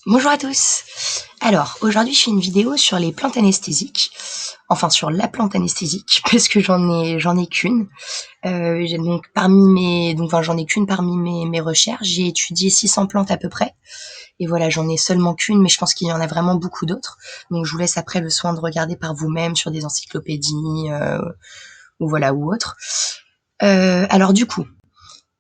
Bonjour à tous. Alors, aujourd'hui, je fais une vidéo sur les plantes anesthésiques. Enfin, sur la plante anesthésique, parce que j'en ai qu'une. J'en ai qu'une parmi mes recherches. J'ai étudié 600 plantes à peu près. Et voilà, j'en ai seulement qu'une, mais je pense qu'il y en a vraiment beaucoup d'autres. Donc, je vous laisse après le soin de regarder par vous-même sur des encyclopédies, ou autres. Alors, du coup,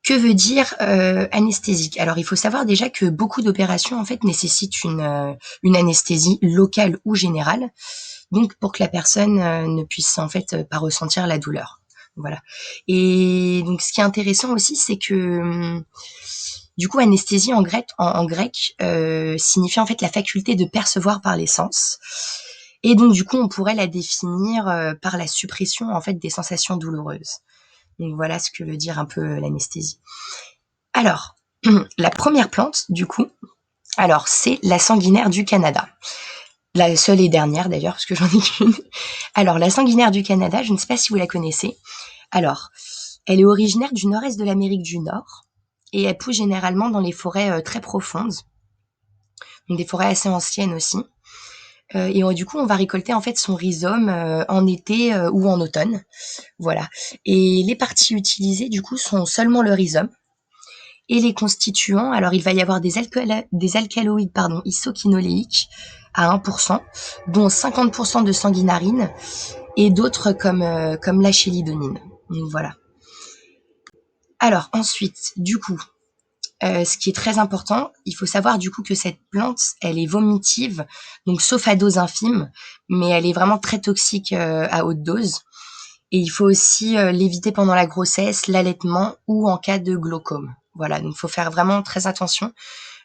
que veut dire anesthésique? Alors, il faut savoir déjà que beaucoup d'opérations en fait nécessitent une anesthésie locale ou générale, donc pour que la personne ne puisse en fait pas ressentir la douleur. Voilà. Et donc, ce qui est intéressant aussi, c'est que du coup, anesthésie en grec signifie en fait la faculté de percevoir par les sens. Et donc, du coup, on pourrait la définir par la suppression en fait des sensations douloureuses. Donc voilà ce que veut dire un peu l'anesthésie. Alors, la première plante, du coup, alors c'est la sanguinaire du Canada. La seule et dernière d'ailleurs, parce que j'en ai qu'une. Alors, la sanguinaire du Canada, je ne sais pas si vous la connaissez. Alors, elle est originaire du nord-est de l'Amérique du Nord et elle pousse généralement dans les forêts très profondes, donc des forêts assez anciennes aussi. Du coup, on va récolter en fait son rhizome en été ou en automne. Voilà. Et les parties utilisées, du coup, sont seulement le rhizome. Et les constituants, alors il va y avoir des alcaloïdes isoquinoléiques à 1%, dont 50% de sanguinarine et d'autres comme la chélidomine. Donc voilà. Alors ensuite, du coup, ce qui est très important, il faut savoir du coup que cette plante, elle est vomitive, donc sauf à dose infime, mais elle est vraiment très toxique à haute dose. Et il faut aussi l'éviter pendant la grossesse, l'allaitement ou en cas de glaucome. Voilà, donc il faut faire vraiment très attention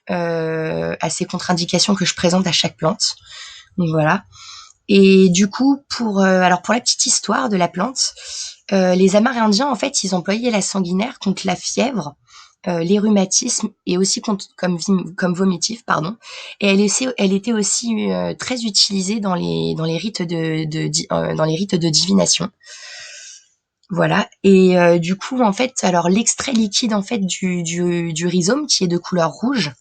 à ces contre-indications que je présente à chaque plante. Donc voilà. Et du coup, pour la petite histoire de la plante, les Amérindiens en fait, ils employaient la sanguinaire contre la fièvre, les rhumatismes et aussi contre, comme vomitif, pardon. Et elle était aussi très utilisée dans les rites dans les rites de divination. Voilà. Et du coup, en fait, alors l'extrait liquide en fait du rhizome, qui est de couleur rouge,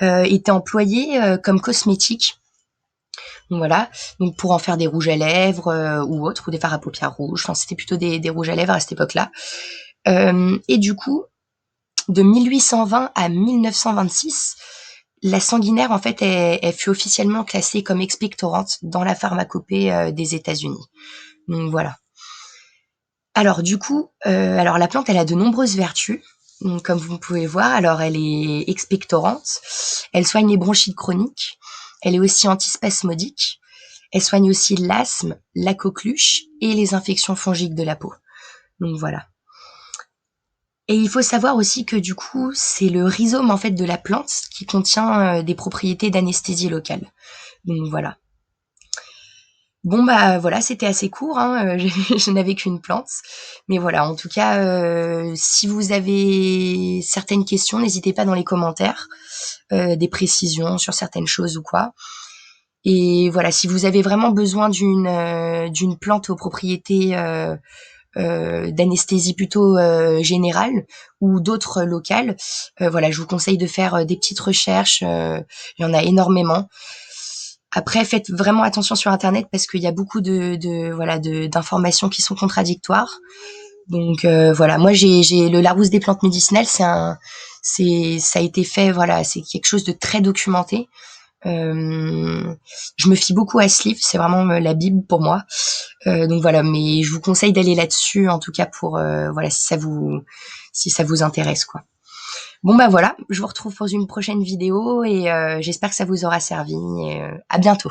était employé comme cosmétique. Donc voilà, donc pour en faire des rouges à lèvres ou autres, ou des fards à paupières rouges. Enfin, c'était plutôt des rouges à lèvres à cette époque-là. Et du coup, de 1820 à 1926, la sanguinaire, en fait, elle fut officiellement classée comme expectorante dans la pharmacopée des États-Unis. Donc voilà. Alors du coup, la plante, elle a de nombreuses vertus. Donc, comme vous pouvez voir, alors elle est expectorante, elle soigne les bronchites chroniques, elle est aussi antispasmodique, elle soigne aussi l'asthme, la coqueluche et les infections fongiques de la peau. Donc voilà. Et il faut savoir aussi que du coup, c'est le rhizome en fait de la plante qui contient des propriétés d'anesthésie locale. Donc voilà. Bon bah voilà, c'était assez court, hein, je n'avais qu'une plante. Mais voilà, en tout cas, si vous avez certaines questions, n'hésitez pas dans les commentaires, des précisions sur certaines choses ou quoi. Et voilà, si vous avez vraiment besoin d'une plante aux propriétés d'anesthésie plutôt générale ou d'autres locales, voilà, je vous conseille de faire des petites recherches. Il y en a énormément. Après, faites vraiment attention sur Internet parce qu'il y a beaucoup d'informations qui sont contradictoires. Donc voilà, moi j'ai le Larousse des plantes médicinales, ça a été fait, voilà, c'est quelque chose de très documenté. Je me fie beaucoup à ce livre, c'est vraiment la Bible pour moi. Donc voilà, mais je vous conseille d'aller là-dessus en tout cas pour voilà si ça vous intéresse quoi. Bon bah voilà, je vous retrouve pour une prochaine vidéo et j'espère que ça vous aura servi et à bientôt.